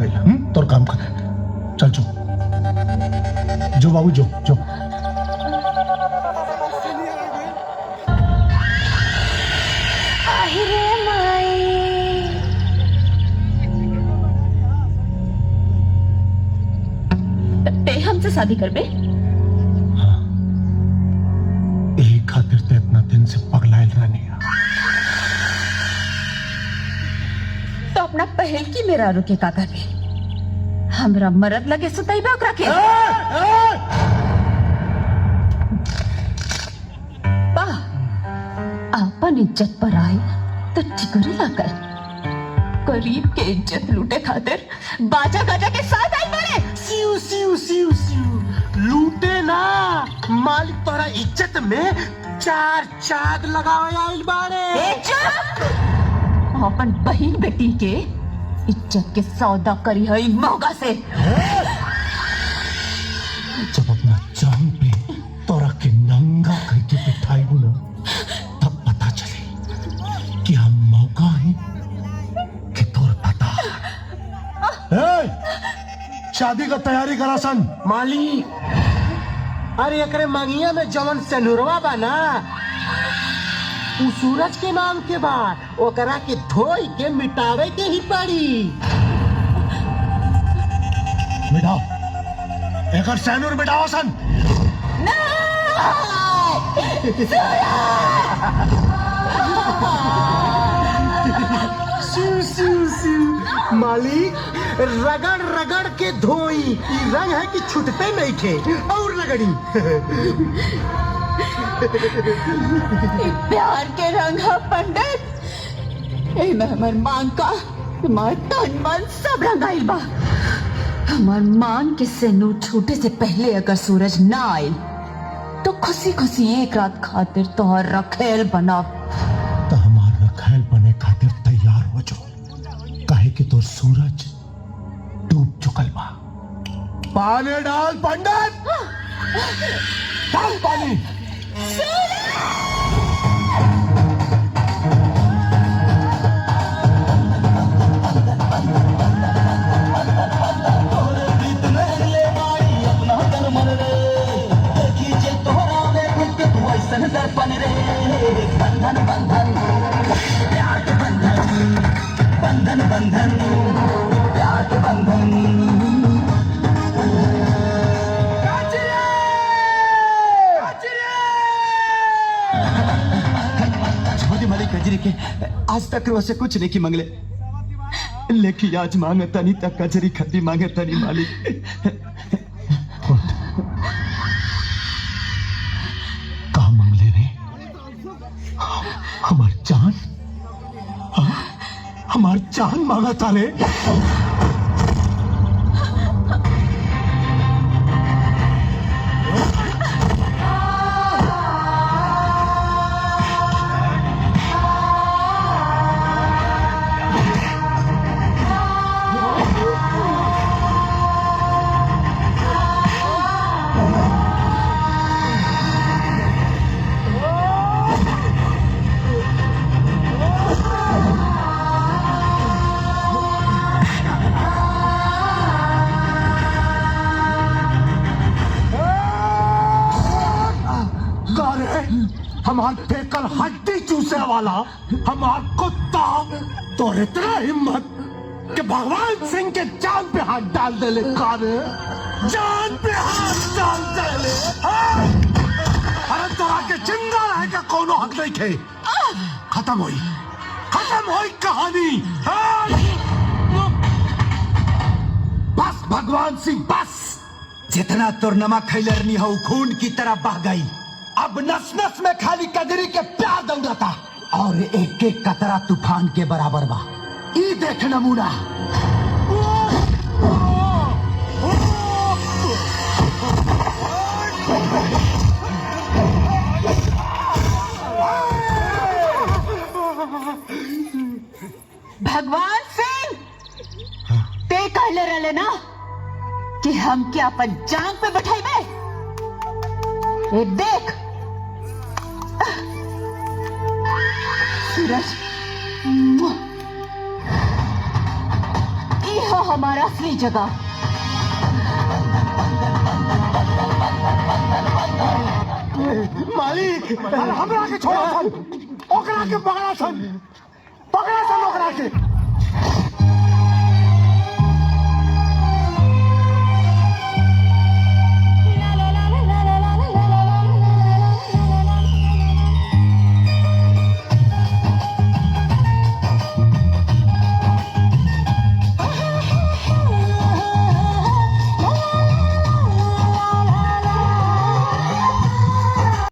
गई। तोर काम कर, चल जो जो बाबू जो जो। ते हमसे शादी कर बे? हाँ, यही खातिर ते इतना दिन से पगलाइल रहनी है। तो अपना पहल की मेरा रुके का कर बे? हमरा मरद लगे सुताई बे ओकरा के। बा आपन इज्जत पर आए तो ठिकरे ला कर। गरीब के इज्जत लूटे खातिर बाजा गाजा के साथ आई पड़े। सिउ सिउ सिउ सिउ लूटे ना, मालिक तोरा इज्जत में चार चाद लगावे आइल बाड़े। अपन बहन बेटी के इज्जत के सौदा करी है मौका से। जब अपना जान पे तोरा के नंगा करके बिठाई हो ना, तब पता चले कि हम मौका है कि तोर पता। शादी का तैयारी करा सन। मालिक, अरे एकरे मंगिया में जवन सेनुरवा बा ना, उ सूरज के नाम के बा, ओकरा के धोई के मिटावे के ही पड़ी। मिटाओ, एकर सैनूर मिटाओ सन। सिउ सिउ सिउ मालिक, रगड़ रगड़ के धोई। ई रंग है कि छुटते नहीं थे और रगड़ी। प्यार के रंग है पंडित। ए हमार मांग का, हमार तन मन सब रंगाइल बा। हमार मांग के सेनूर छूटे से पहले अगर सूरज ना आयल तो खुशी खुशी एक रात खातिर तोहर रखेल बना। तो हमार रखेल बने खातिर तैयार हो जो, काहे कि तोर सूरज डूब चुकल बा। पानी डाल पंडित, डाल पानी। दर्पण रे बंधन बंधन प्यार के बंधन, बंधन बंधन प्यार के बंधन। छोटी मलिक कजरी के आज तक वैसे कुछ नहीं की मंगले, लेकिन आज मांगे तनी तक कजरी खती मांगे तनी मालिक। हमार जान, हमार जान मांगा था रे। हमार फेकल हड्डी चूसे वाला हमार कुत्ता तो इतना हिम्मत कि भगवान सिंह के जान पे हाथ डाल दे ले। कारे जान पे हाथ डाल दे ले। अरे तोरा के जिंदा रहे का कोनो हक नहीं खे। खत्म हुई कहानी। बस भगवान सिंह बस। जितना तुर नमक खैलरनी हो खून की तरह बह गई। अब नस नस में खाली कजरी के प्यार दौड़ता और एक एक कतरा तूफान के बराबर बा। ई देख नमूना। भगवान सिंह, ते कहले रहले ना कि हम क्या अपन जांग पे बैठाइबे। ये देख सूरज, ये है हमारा असली जगह। मालिक अरे हमरा के छोड़ा सन, ओकरा के पकड़ा सन ओकरा के।